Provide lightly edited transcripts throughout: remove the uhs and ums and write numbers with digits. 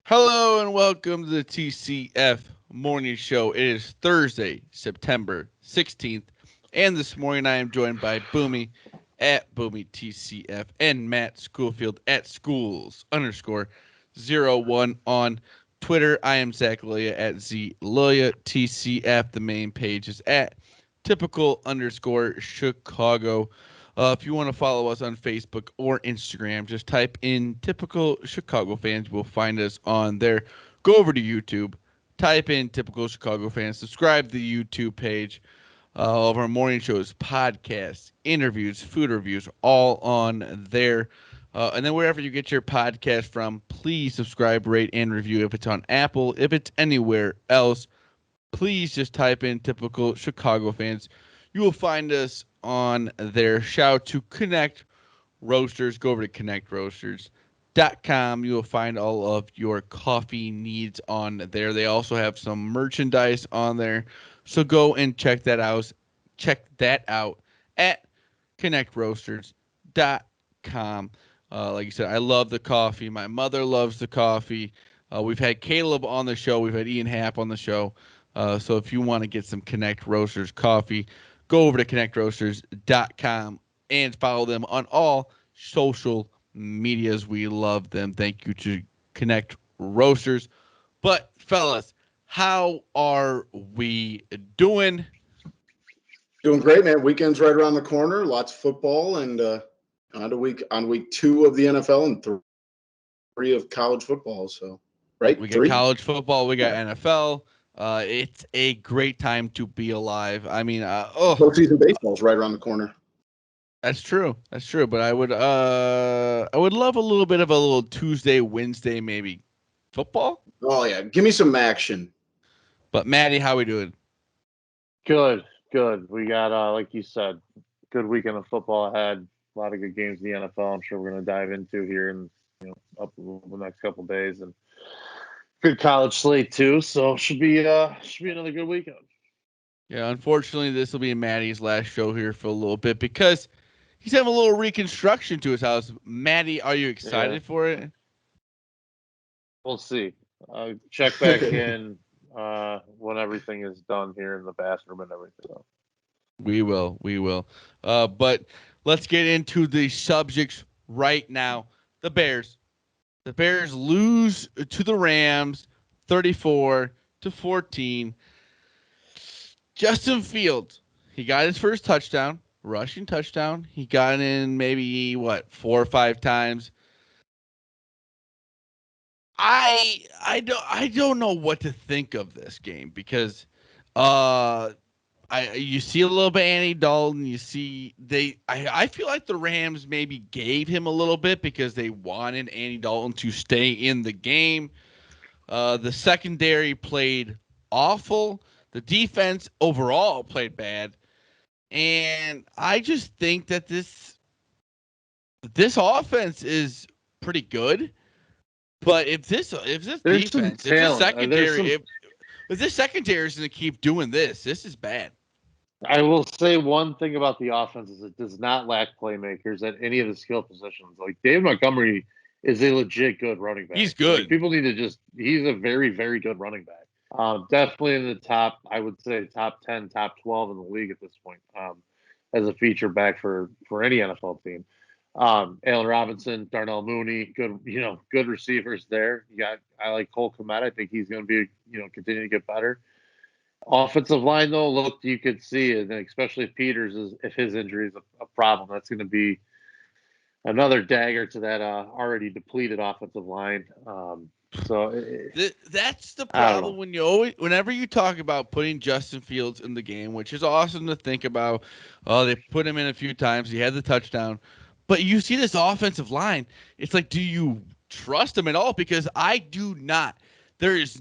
Hello and welcome to the TCF Morning Show. It is Thursday, September 16th, and this morning I am joined by Boomy at Boomy TCF and Matt Schoolfield at schools_01 on Twitter. I am Zach Lilia at ZLilia TCF. The main page is at typical_Chicago. If you want to follow us on Facebook or Instagram, just type in typical Chicago fans. You will find us on there. Go over to YouTube, type in typical Chicago fans, subscribe to the YouTube page. All of our morning shows, podcasts, interviews, food reviews, all on there. And then wherever you get your podcast from, please subscribe, rate, and review. If it's on Apple, if it's anywhere else, please just type in typical Chicago fans. You will find us on there. Shout out to Connect Roasters. Go over to connectroasters.com. You will find all of your coffee needs on there. They also have some merchandise on there. So go and check that out. Check that out at connectroasters.com. Like you said, I love the coffee. My mother loves the coffee. We've had Caleb on the show. We've had Ian Happ on the show. So if you want to get some Connect Roasters coffee, go over to connectroasters.com and follow them on all social medias. We love them. Thank you to Connect Roasters. But fellas, how are we doing? Doing great, man. Weekend's right around the corner. Lots of football, and on week 2 of the NFL and 3 of college football. So, right, We got 3. college football. We got NFL. It's a great time to be alive. I mean, Postseason baseball's right around the corner. That's true. That's true. But I would love a little bit of a little Tuesday, Wednesday, maybe football. Oh yeah, give me some action. But Maddie, how we doing? Good. We got, like you said, good weekend of football ahead. A lot of good games in the NFL. I'm sure we're going to dive into here in up the next couple of days, and good college slate too. So should be another good weekend. Yeah, unfortunately, this will be Maddie's last show here for a little bit because he's having a little reconstruction to his house. Maddie, are you excited for it? We'll see. Check back in when everything is done here in the bathroom and everything else. We will. But let's get into the subjects right now. The Bears. The Bears lose to the Rams 34-14. Justin Fields, he got his first touchdown, rushing touchdown. He got in maybe 4 or 5 times. I don't know what to think of this game because you see a little bit of Andy Dalton. You see I feel like the Rams maybe gave him a little bit because they wanted Andy Dalton to stay in the game. The secondary played awful. The defense overall played bad. And I just think that this offense is pretty good. But if this defense, if this secondary is going to keep doing this is bad. I will say one thing about the offense is it does not lack playmakers at any of the skill positions. Like David Montgomery is a legit good running back. He's good. Like, people need to he's a very, very good running back. Definitely in the top, I would say top 10, top 12 in the league at this point, as a feature back for any NFL team. Allen Robinson, Darnell Mooney, good receivers there. I like Cole Kmet. I think he's going to be, continue to get better. Offensive line, though, look, you could see it, and especially if his injury is a problem, that's going to be another dagger to that already depleted offensive line. That's the problem whenever you talk about putting Justin Fields in the game, which is awesome to think about. They put him in a few times. He had the touchdown. But you see this offensive line, it's like, do you trust him at all? Because I do not. It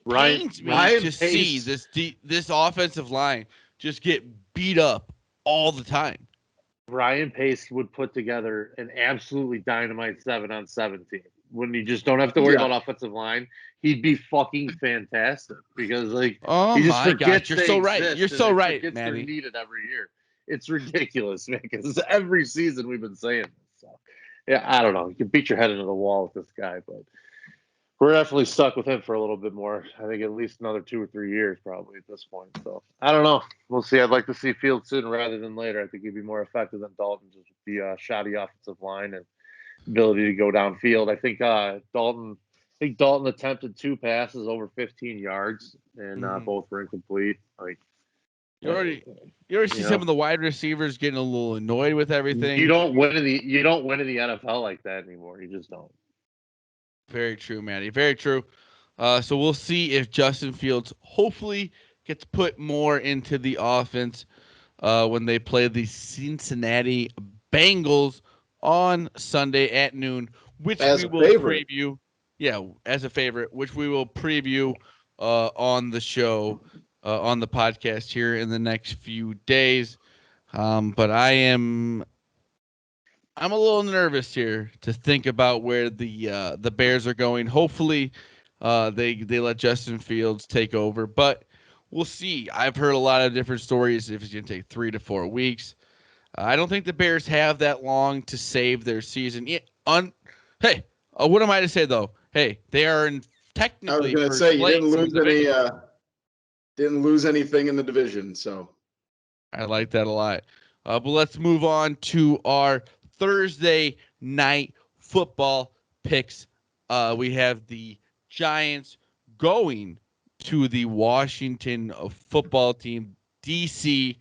pains me to see this offensive line just get beat up all the time. Ryan Pace would put together an absolutely dynamite 7-on-7 team. When you just don't have to worry about offensive line, he'd be fucking fantastic because he just forgets you're so right. You're so right, Maddie. They're needed every year. It's ridiculous, man, because every season we've been saying this. So Yeah, I don't know. You can beat your head into the wall with this guy, but we're definitely stuck with him for a little bit more. I think at least another 2 or 3 years probably at this point. So I don't know. We'll see. I'd like to see Fields sooner rather than later. I think he'd be more effective than Dalton just with the shoddy offensive line and ability to go downfield. I think Dalton attempted 2 passes over 15 yards, and both were incomplete. Like You uh, already you already see you some know, of the wide receivers getting a little annoyed with you everything. don't win in the NFL like that anymore. You just don't. Very true, Matty. Very true. So we'll see if Justin Fields hopefully gets put more into the offense when they play the Cincinnati Bengals on Sunday at noon, which As we a will favorite. preview. Yeah, as a favorite, which we will preview on the show, on the podcast here in the next few days. But I'm a little nervous here to think about where the Bears are going. Hopefully, they let Justin Fields take over, but we'll see. I've heard a lot of different stories. If it's going to take 3 to 4 weeks, I don't think the Bears have that long to save their season. Hey, what am I to say though? Hey, they are in I was technically going to say first you didn't place in the lose division. didn't lose anything in the division. So I like that a lot. But let's move on to our Thursday night football picks. We have the Giants going to the Washington football team, DC,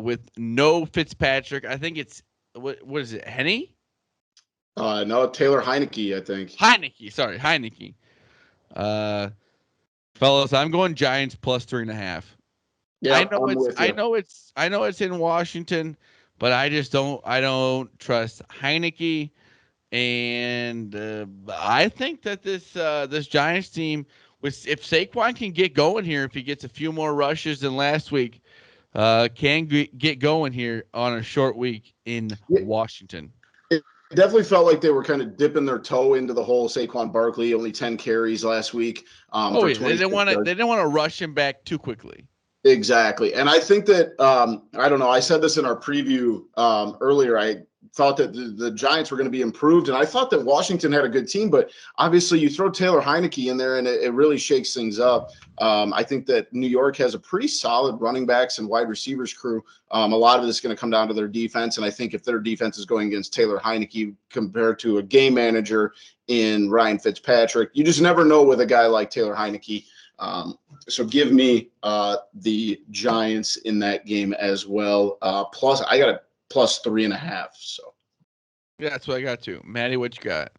with no Fitzpatrick. I think it's what is it, Henny? no, Taylor Heineke, I think. Heineke. Sorry, Heineke. Uh, fellas, I'm going Giants plus 3.5. I Yep, know I'm it's with I you. know it's I know it's in Washington, but I don't trust Heineke, and I think that this Giants team, with if Saquon can get going here, if he gets a few more rushes than last week, can get going here on a short week in Yeah, Washington. it definitely felt like they were kind of dipping their toe into the whole Saquon Barkley, only 10 carries last week Oh for yeah, they didn't 26 want to yards. they didn't want to rush him back too quickly. Exactly. And I think that, I don't know, I said this in our preview earlier. I thought that the Giants were going to be improved, and I thought that Washington had a good team, but obviously you throw Taylor Heineke in there and it really shakes things up. I think that New York has a pretty solid running backs and wide receivers crew. A lot of this is going to come down to their defense, and I think if their defense is going against Taylor Heineke compared to a game manager in Ryan Fitzpatrick, you just never know with a guy like Taylor Heineke. So give me the Giants in that game as well. Plus, I got a plus 3.5. So Yeah, that's what I got too. Maddie, what you got?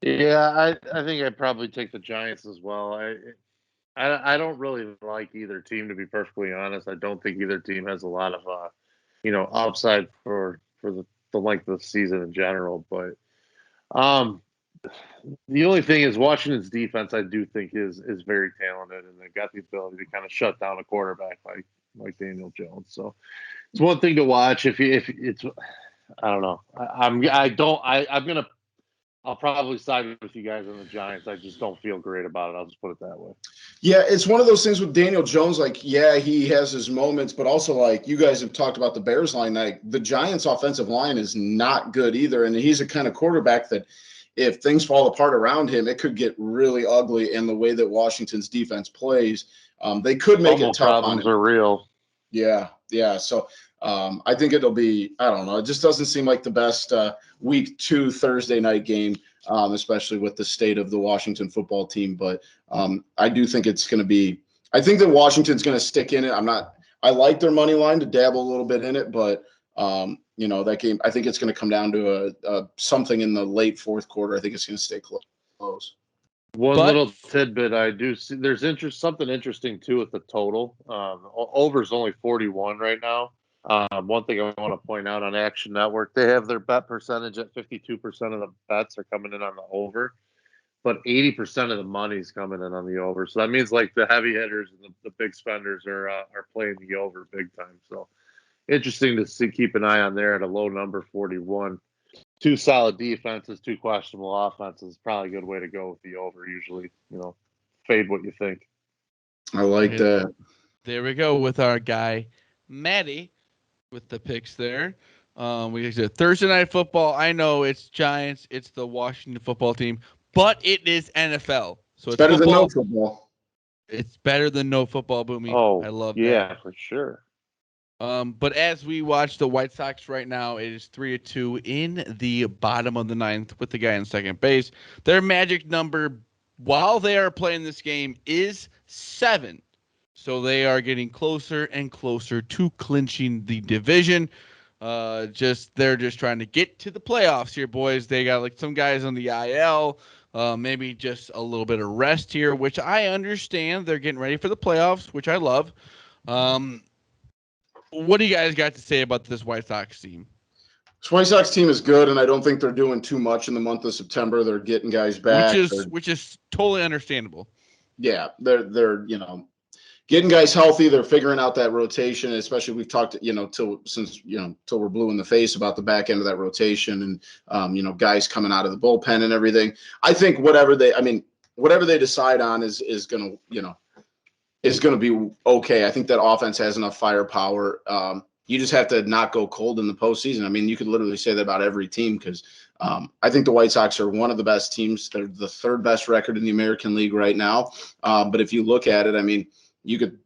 Yeah, I think I'd probably take the Giants as well. I don't really like either team, to be perfectly honest. I don't think either team has a lot of upside for the length of the season in general. But um, the only thing is Washington's defense, I do think is very talented, and they've got the ability to kind of shut down a quarterback like Daniel Jones. So it's one thing to watch. If it's I don't know. I'm gonna I'll probably side with you guys on the Giants. I just don't feel great about it. I'll just put it that way. yeah, it's one of those things with Daniel Jones. Like, yeah, he has his moments, but also like you guys have talked about the Bears line. Like the Giants' offensive line is not good either, and he's a kind of quarterback that if things fall apart around him, it could get really ugly. In the way that Washington's defense plays, they could make it Fumble tough on problems him. are real. Yeah, yeah. So I think it'll be, I don't know. It just doesn't seem like the best week 2 Thursday night game, especially with the state of the Washington football team. But I do think it's going to be, I think that Washington's going to stick in it. I like their money line to dabble a little bit in it, but that game, I think it's going to come down to a something in the late fourth quarter. I think it's going to stay close. One But little tidbit I do see there's something interesting too with the total. Over is only 41 right now. One thing I want to point out on Action Network, they have their bet percentage at 52% of the bets are coming in on the over, but 80% of the money's coming in on the over. So that means like the heavy hitters and the big spenders are playing the over big time. So interesting to see, keep an eye on there at a low number 41. Two solid defenses, two questionable offenses. Probably a good way to go with the over. Usually, fade what you think. I like that. there we go with our guy Maddie with the picks there. We said Thursday night football. I know it's Giants, it's the Washington football team, but it is NFL, so It's it's better than no football. football. It's better than no football, Boomy. I Oh, love yeah, that. for sure. But as we watch the White Sox right now, it is 3-2 in the bottom of the ninth with the guy in second base. Their magic number while they are playing this game is 7. So they are getting closer and closer to clinching the division. They're just trying to get to the playoffs here, boys. They got like some guys on the IL, maybe just a little bit of rest here, which I understand. They're getting ready for the playoffs, which I love. What do you guys got to say about this White Sox team? This White Sox team is good, and I don't think they're doing too much in the month of September. They're getting guys back. Which is totally understandable. Yeah, they're getting guys healthy. They're figuring out that rotation, especially we've talked till we're blue in the face about the back end of that rotation and guys coming out of the bullpen and everything. I think whatever they decide on is going to be okay. I think that offense has enough firepower. You just have to not go cold in the postseason. I mean, you could literally say that about every team because I think the White Sox are one of the best teams. They're the third best record in the American League right now. But if you look at it, I mean, you could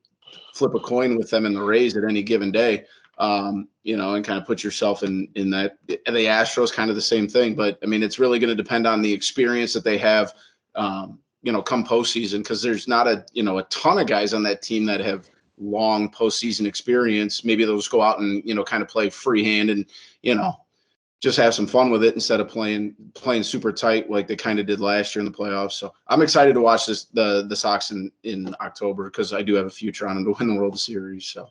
flip a coin with them in the Rays at any given day, and kind of put yourself in that. And the Astros kind of the same thing. But, I mean, it's really going to depend on the experience that they have, come postseason because there's not a ton of guys on that team that have long postseason experience. Maybe they'll just go out and kind of play freehand and just have some fun with it instead of playing super tight like they kind of did last year in the playoffs. So I'm excited to watch the Sox in October because I do have a future on them to win the World Series. So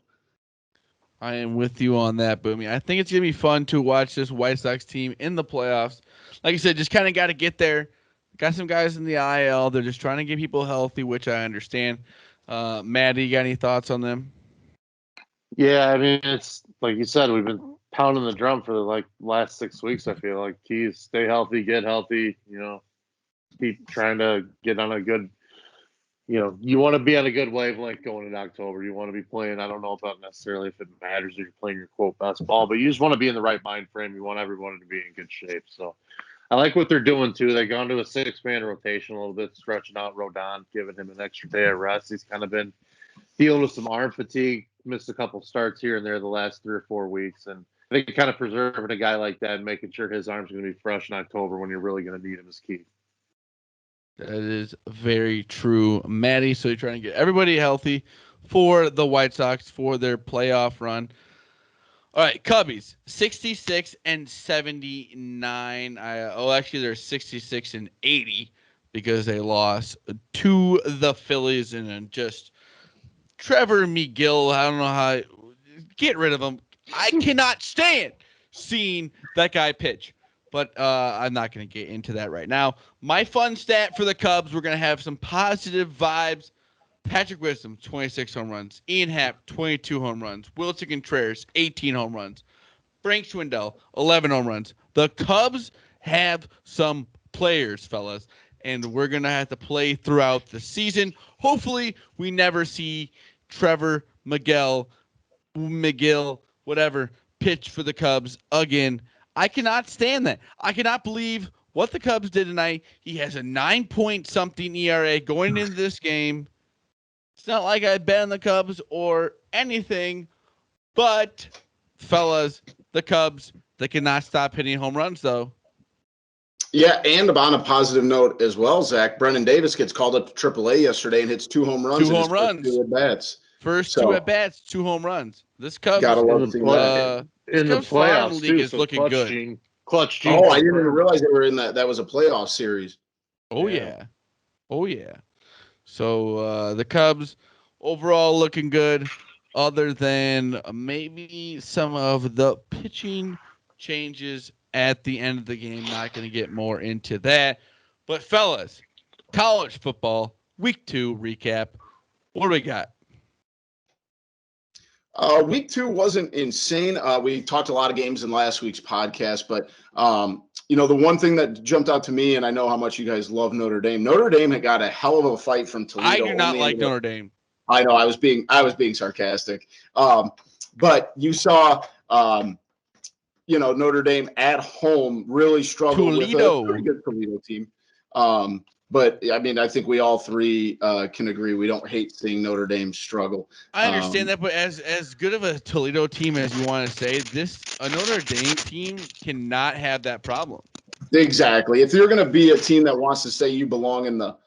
I am with you on that, Boomy. I think it's gonna be fun to watch this White Sox team in the playoffs. Like you said, just kind of got to get there. Got some guys in the IL. They're just trying to get people healthy, which I understand. Maddie, you got any thoughts on them? Yeah, I mean, it's like you said, we've been pounding the drum for the last 6 weeks. I feel like keys, stay healthy, get healthy. Keep trying to get on a good. You want to be on a good wavelength going into October. You want to be playing. I don't know about necessarily if it matters if you're playing your quote best ball, but you just want to be in the right mind frame. You want everyone to be in good shape. So I like what they're doing too. They've gone to a 6-man rotation a little bit, stretching out Rodon, giving him an extra day of rest. He's kind of been dealing with some arm fatigue, missed a couple starts here and there the last 3 or 4 weeks. And I think kind of preserving a guy like that and making sure his arm's going to be fresh in October when you're really going to need him is key. That is very true, Maddie. So you're trying to get everybody healthy for the White Sox for their playoff run. All right, Cubbies, 66 and 79. Actually, they're 66 and 80 because they lost to the Phillies and just Trevor McGill. I don't know how. Get rid of him. I cannot stand seeing that guy pitch. But I'm not going to get into that right now. My fun stat for the Cubs, we're going to have some positive vibes. Patrick Wisdom, 26 home runs. Ian Happ, 22 home runs. Wilson Contreras, 18 home runs. Frank Schwindel, 11 home runs. The Cubs have some players, fellas, and we're going to have to play throughout the season. Hopefully, we never see Trevor McGill, whatever, pitch for the Cubs again. I cannot stand that. I cannot believe what the Cubs did tonight. He has a 9-point-something ERA going into this game. It's not like I bet on the Cubs or anything, but, fellas, the Cubs, they cannot stop hitting home runs, though. Yeah, and on a positive note as well, Zach, Brennan Davis gets called up to AAA yesterday and hits 2 home runs. 2 home runs. 2 at-bats. First 2 at-bats, 2 home runs. This Cubs gotta love to see that. In the playoffs league too, is looking good. Clutch Gene. Oh, I didn't even realize they were in that. That was a playoff series. Oh yeah. So the Cubs overall looking good, other than maybe some of the pitching changes at the end of the game. Not going to get more into that. But fellas, college football week 2 recap. What do we got? Week 2 wasn't insane. We talked a lot of games in last week's podcast, but the one thing that jumped out to me, and I know how much you guys love Notre Dame. Notre Dame had got a hell of a fight from Toledo. I do not like Notre Dame. I know. I was being sarcastic. But you saw Notre Dame at home really struggled with a pretty good Toledo team. But I mean, I think we all three can agree we don't hate seeing Notre Dame struggle. I understand that, but as good of a Toledo team as you want to say, a Notre Dame team cannot have that problem. Exactly. If you're going to be a team that wants to say you belong in the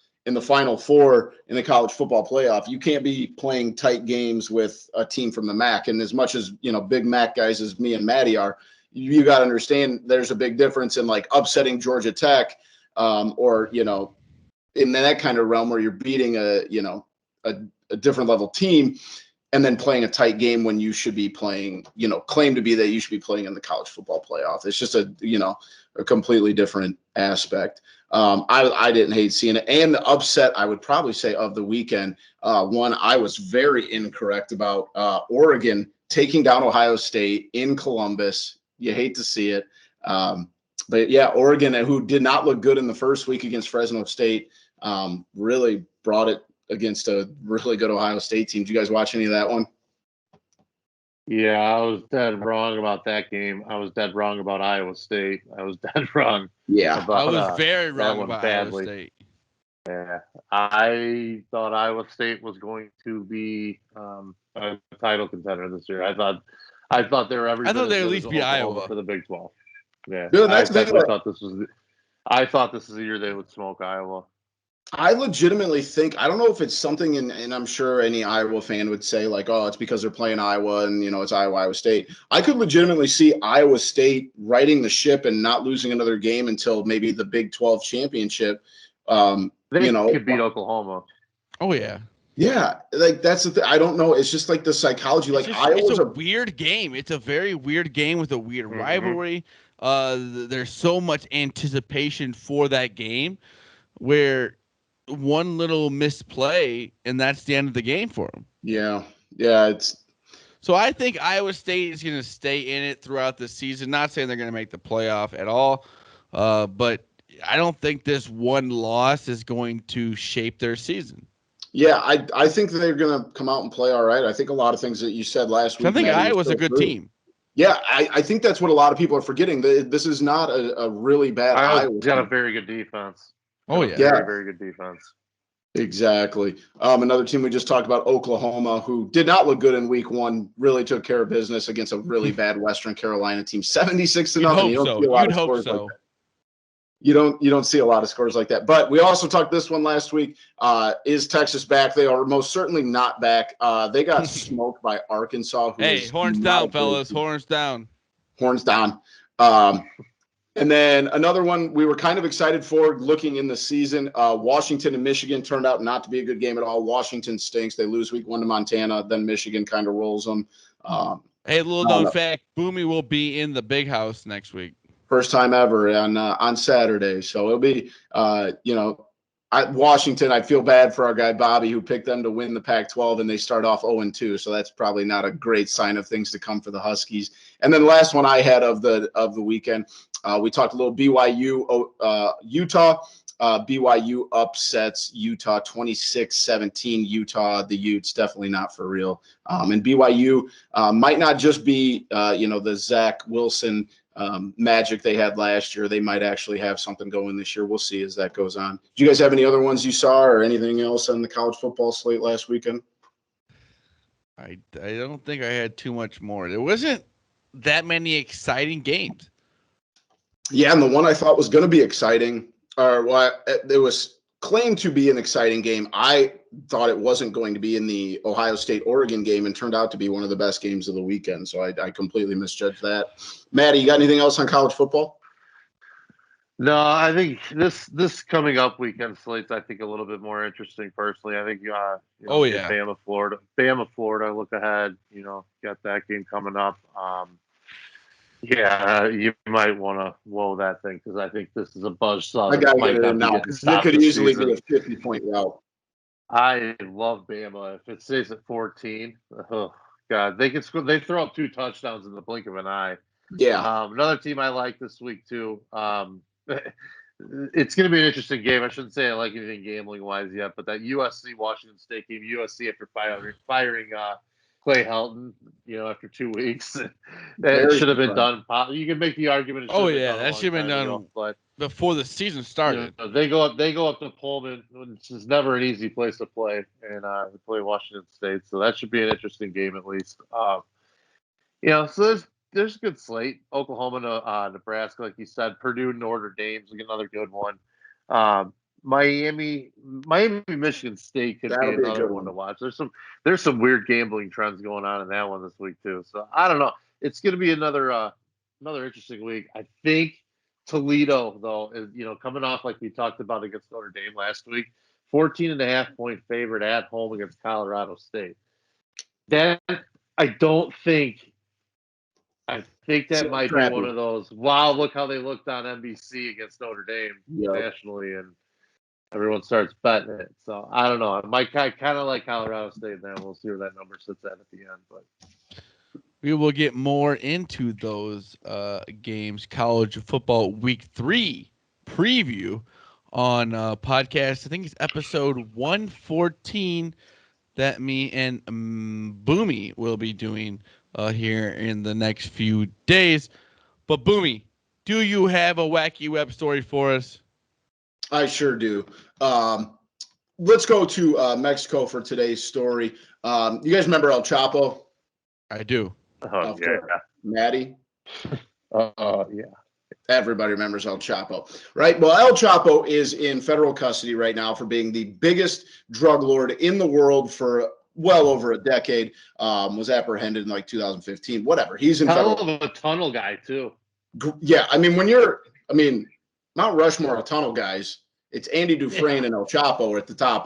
Final Four in the college football playoff, you can't be playing tight games with a team from the MAC. And as much as big MAC guys as me and Maddie are, you got to understand there's a big difference in like upsetting Georgia Tech, or in that kind of realm where you're beating a different level team, and then playing a tight game when you should be playing, claim to be that you should be playing in the college football playoff. It's just a completely different aspect. I didn't hate seeing it. And the upset, I would probably say, of the weekend, one I was very incorrect about, Oregon taking down Ohio State in Columbus. You hate to see it. But yeah, Oregon, who did not look good in the first week against Fresno State, really brought it against a really good Ohio State team. Did you guys watch any of that one? Yeah, I was dead wrong about that game. I was dead wrong about Iowa State. I was dead wrong. Yeah, I was very wrong about Iowa State. Yeah, I thought Iowa State was going to be a title contender this year. I thought they were every. I thought they'd at least be Iowa for the Big 12. Yeah, dude, I thought this was. I thought this is the year they would smoke Iowa. I legitimately think, I don't know if it's something, and I'm sure any Iowa fan would say like, oh, it's because they're playing Iowa and, it's Iowa State. I could legitimately see Iowa State righting the ship and not losing another game until maybe the Big 12 championship. They could beat Oklahoma. Oh, yeah. Yeah, like that's the thing. I don't know. It's just like the psychology. It's a weird game. It's a very weird game with a weird rivalry. There's so much anticipation for that game where one little misplay and that's the end of the game for them. Yeah. So I think Iowa State is going to stay in it throughout the season. Not saying they're going to make the playoff at all, but I don't think this one loss is going to shape their season. Yeah, I think they're going to come out and play all right. I think a lot of things that you said last week. I think Iowa's a good team. Yeah, I think that's what a lot of people are forgetting. This is not a really bad Iowa. Got a very good defense. Oh, yeah. Very, very good defense. Exactly. Another team we just talked about, Oklahoma, who did not look good in week one, really took care of business against a really bad Western Carolina team, 76-0. You'd hope so. You don't see a lot of scores like that. But we also talked this one last week. Is Texas back? They are most certainly not back. They got smoked by Arkansas. Hey, horns down, fellas. Horns down. Horns down. And then another one we were kind of excited for looking in the season. Washington and Michigan turned out not to be a good game at all. Washington stinks. They lose week 1 to Montana. Then Michigan kind of rolls them. Hey, little known fact, Boomy will be in the big house next week. First time ever on Saturday. So it'll be, Washington, I feel bad for our guy Bobby who picked them to win the Pac-12, and they start off 0-2. So that's probably not a great sign of things to come for the Huskies. And then the last one I had of the weekend, we talked a little BYU, Utah. BYU upsets Utah 26-17. Utah, the Utes, definitely not for real. And BYU might not just be, the Zach Wilson magic they had last year. They might actually have something going this year. We'll see as that goes on. Do you guys have any other ones you saw or anything else on the college football slate last weekend? I don't think I had too much more. There wasn't that many exciting games. Yeah, and the one I thought was going to be exciting, it was claimed to be an exciting game. I thought it wasn't going to be in the Ohio State-Oregon game and turned out to be one of the best games of the weekend. So I completely misjudged that. Maddie, you got anything else on college football? No, I think this coming up weekend slate's I think a little bit more interesting personally. I think Bama, Florida, look ahead, got that game coming up. Yeah, you might want to whoa that thing because I think this is a buzzsaw. I got to get it in now because it could easily be a 50-point route. I love Bama. If it stays at 14, oh God, they can score. They throw up 2 touchdowns in the blink of an eye. Yeah. Another team I like this week too. It's going to be an interesting game. I shouldn't say I like anything gambling wise yet, but that USC Washington State game, USC after firing Clay Helton, after 2 weeks. That Very should have been surprised. done. You can make the argument it should Oh have been yeah, done a that long should have been time done ago, but before the season started. they go up to Pullman, which is never an easy place to play, and we play Washington State, so that should be an interesting game at least. So there's a good slate. Oklahoma, Nebraska, like you said, Purdue, Notre Dame's another good one. Miami, Michigan State could That'll be be a another good one to one. watch. There's some weird gambling trends going on in that one this week too. So I don't know. It's going to be another interesting week. I think Toledo though is coming off like we talked about against Notre Dame last week, 14.5-point favorite at home against Colorado State. That I think that might be one of those. Wow, look how they looked on NBC against Notre Dame nationally, and everyone starts betting it. So I don't know. I might kind of like Colorado State. Then we'll see where that number sits at the end. But we will get more into those games. College football week 3 preview on podcast. I think it's episode 114 that me and Boomy will be doing here in the next few days. But Boomy, do you have a wacky web story for us? I sure do. Let's go to Mexico for today's story. You guys remember El Chapo? I do. oh yeah, Maddie? yeah. Everybody remembers El Chapo, right? Well, El Chapo is in federal custody right now for being the biggest drug lord in the world for well over a decade. Was apprehended in like 2015. Whatever. He's in Hell federal. of a tunnel guy too. Yeah, Mount Rushmore of tunnel guys. It's Andy Dufresne and El Chapo are at the top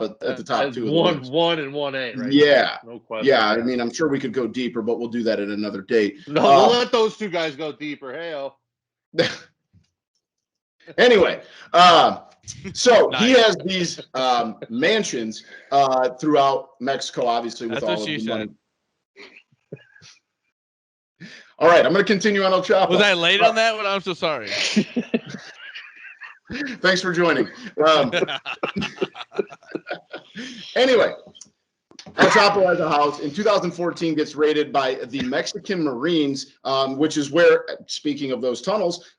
two. One and 1A, right? Yeah, no question. Yeah, I'm sure we could go deeper, but we'll do that at another date. No, we'll let those two guys go deeper. Hey-o. Anyway, so Nice. he has these mansions throughout Mexico, obviously, with That's all what of she the said. money. All right, I'm going to continue on El Chapo. Was I late on that one? I'm so sorry. Thanks for joining. Anyway, El Chapo has a house. In 2014, gets raided by the Mexican Marines, which is where, speaking of those tunnels,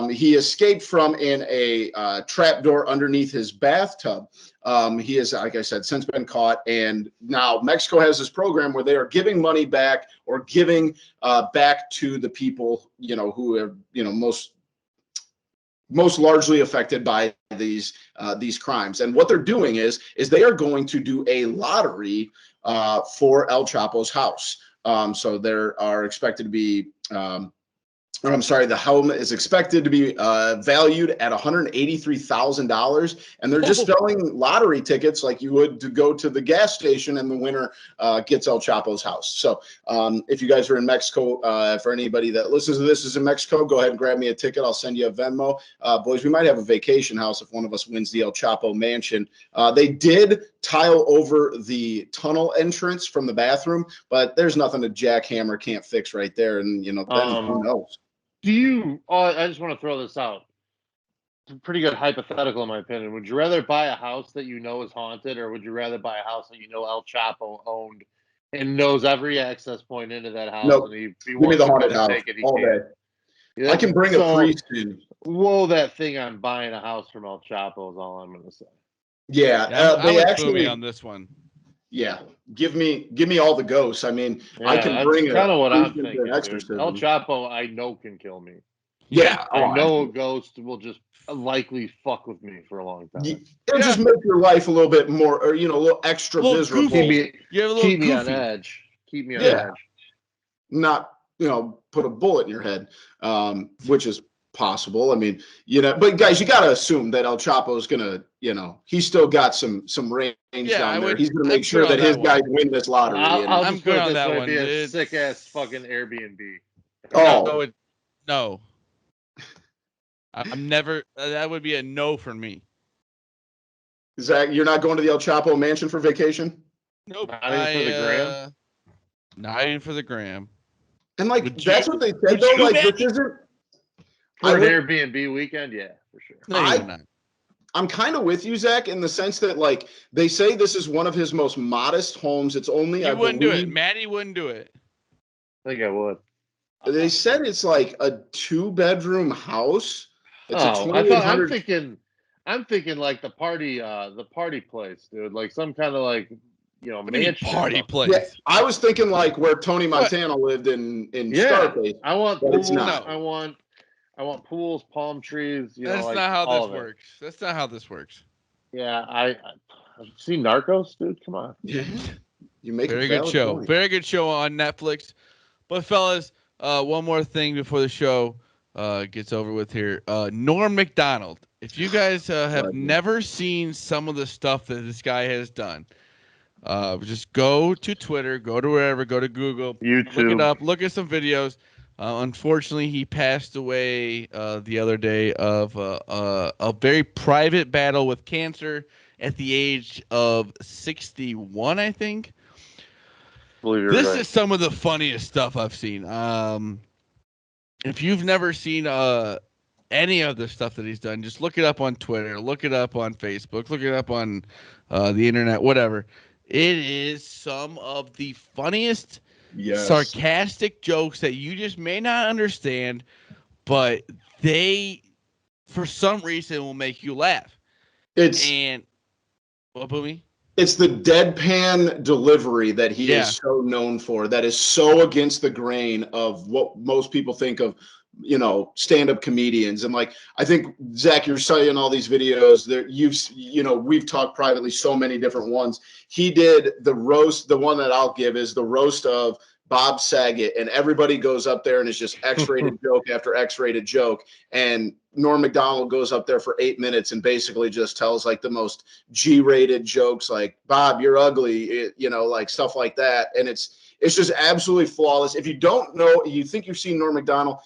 he escaped from in a trapdoor underneath his bathtub. He has, like I said, since been caught, and now Mexico has this program where they are giving money back or giving back to the people, who are, most largely affected by these crimes. And what they're doing is they are going to do a lottery for El Chapo's house. So there are expected to be the home is expected to be valued at $183,000, and they're just selling lottery tickets like you would to go to the gas station, and the winner gets El Chapo's house. So if you guys are in Mexico, for anybody that listens to this is in Mexico, go ahead and grab me a ticket. I'll send you a Venmo. Boys, we might have a vacation house if one of us wins the El Chapo mansion. They did tile over the tunnel entrance from the bathroom, but there's nothing a jackhammer can't fix right there, and then who knows? I just want to throw this out. It's a pretty good hypothetical, in my opinion. Would you rather buy a house that you know is haunted, or would you rather buy a house that you know El Chapo owned and knows every access point into that house? Nope. And he Give me the haunted house take it, all day. Yeah, I can bring a priest in. Whoa, that thing on buying a house from El Chapo is all I'm going to say. Yeah, they actually on this one. Yeah, give me all the ghosts. I can bring kind of what I'm thinking. El Chapo, I know, can kill me. Yeah, I know a ghost will just likely fuck with me for a long time. It'll just make your life a little bit more, or a little extra miserable. Keep me on edge. Keep me on edge. Not put a bullet in your head, which is possible. But guys, you got to assume that El Chapo is gonna, he's still got some range down there. He's gonna make sure that his guys win this lottery. I'm good on that one. Be a sick ass fucking Airbnb. No. I'm never. That would be a no for me. Zach, you're not going to the El Chapo mansion for vacation? Nope. Not even for the gram. Not even for the gram. And that's what they said though. Like, this isn't. For an Airbnb weekend, yeah, for sure. No, you're not. I'm kind of with you, Zach, in the sense that like they say this is one of his most modest homes. It's only, You I wouldn't do it. believe, Maddie wouldn't do it. I think I would. they said it's like a 2-bedroom house. It's a Oh, I thought 2,800. I'm thinking like the party place, dude. Like some kind of like What do you mean mansion or party something. Yeah, place? I was thinking like where Tony What? Montana lived in Yeah, Scarface, I want but it's pools. not. No. I want pools, palm trees. That's Like not how all this of it. works. That's not how this works. Yeah, I've seen Narcos, dude. Come on. Yeah, you make a Very good valid show. point. Very good show on Netflix. But fellas, one more thing before the show gets over with here. Norm Macdonald. If you guys have Legend. never seen some of the stuff that this guy has done, just go to Twitter, go to wherever, go to Google, look it YouTube. up, look at some videos. Unfortunately, he passed away the other day of a very private battle with cancer at the age of 61, I think. Believe you're This right. is some of the funniest stuff I've seen. If you've never seen any of the stuff that he's done, just look it up on Twitter, look it up on Facebook, look it up on the internet, whatever. It is some of the funniest, Yes. sarcastic jokes that you just may not understand, but they, for some reason, will make you laugh. It's And what, Boomy? it's the deadpan delivery that he Yeah. is so known for, that is so against the grain of what most people think of, stand-up comedians. And like, I think, Zach, you're saying all these videos that we've talked privately, so many different ones. He did the roast. The one that I'll give is the roast of Bob Saget, and everybody goes up there and is just X-rated joke after X-rated joke. And Norm Macdonald goes up there for 8 minutes and basically just tells like the most G-rated jokes, like "Bob, you're ugly," like stuff like that. And it's just absolutely flawless. If you don't know, you think you've seen Norm Macdonald,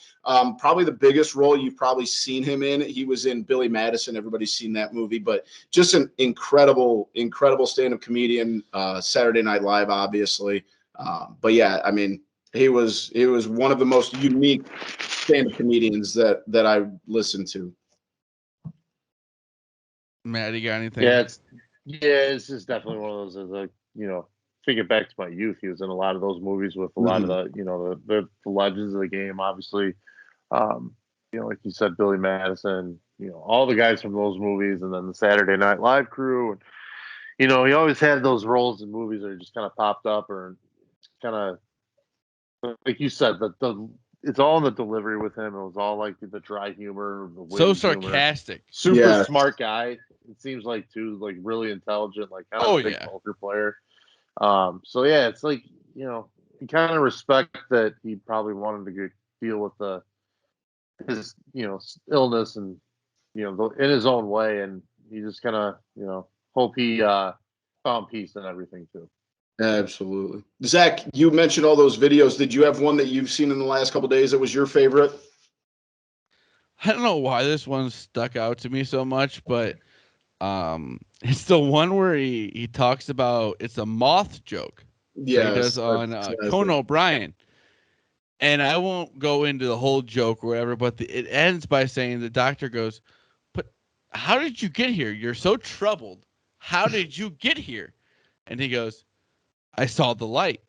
probably the biggest role you've probably seen him in. He was in Billy Madison. Everybody's seen that movie, but just an incredible stand-up comedian. Saturday Night Live, obviously. But yeah, I mean, he was one of the most unique stand-up comedians that I listened to. Matt, you got anything? Yeah, it's just definitely one of those. As thinking back to my youth, he was in a lot of those movies with a lot of the legends of the game. Obviously, like you said, Billy Madison. All the guys from those movies, and then the Saturday Night Live crew. And he always had those roles in movies that just kind of popped up, or kind of like you said, it's all in the delivery with him. It was all like the dry humor, the So witty humor. sarcastic. Super Yeah. smart guy. It seems like too, like really intelligent, like kind of a big yeah. poker player. So yeah, it's like you kind of respect that he probably wanted to deal with his illness and in his own way, and he just kind of hope he found peace and everything too. Absolutely. Zach, you mentioned all those videos. Did you have one that you've seen in the last couple of days that was your favorite? I don't know why this one stuck out to me so much, but it's the one where he talks about, it's a moth joke that he does on Conan O'Brien. And I won't go into the whole joke or whatever, but it ends by saying the doctor goes, "But how did you get here? You're so troubled. How did you get here?" And he goes, "I saw the light.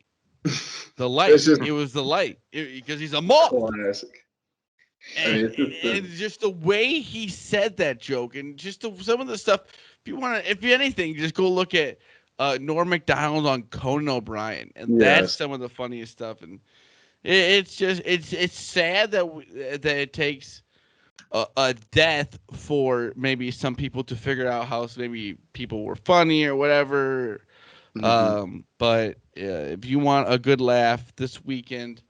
The light. It was the light because he's a moth." Classic. And just the way he said that joke, and just some of the stuff. If anything, just go look at Norm Macdonald on Conan O'Brien, and that's some of the funniest stuff. And it's just it's sad that it takes a death for maybe some people to figure out how maybe people were funny or whatever. But if you want a good laugh this weekend,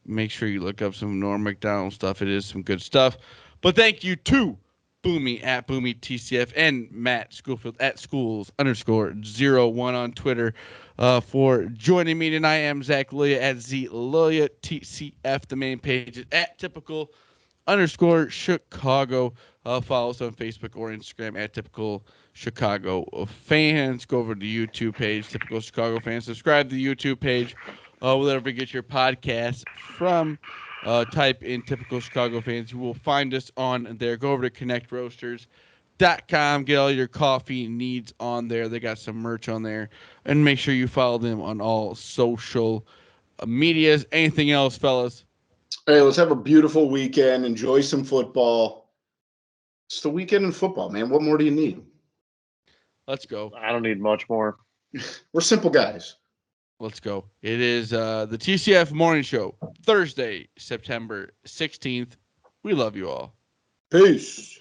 make sure you look up some Norm Macdonald stuff. It is some good stuff. But thank you to Boomy at Boomy TCF and Matt Schoolfield at schools_01 on Twitter for joining me tonight. I am Zach Lilia at ZLilia TCF. The main page is at typical_Chicago. Follow us on Facebook or Instagram at Typical Chicago Fans. Go over to the YouTube page, Typical Chicago Fans. Subscribe to the YouTube page. Wherever you get your podcasts from. Type in Typical Chicago Fans. You will find us on there. Go over to Connect Roasters. TCF.com. Get all your coffee needs on there. They got some merch on there. And make sure you follow them on all social medias. Anything else, fellas? Hey, let's have a beautiful weekend. Enjoy some football. It's the weekend in football, man. What more do you need? Let's go. I don't need much more. We're simple guys. Let's go. It is the TCF Morning Show, Thursday, September 16th. We love you all. Peace.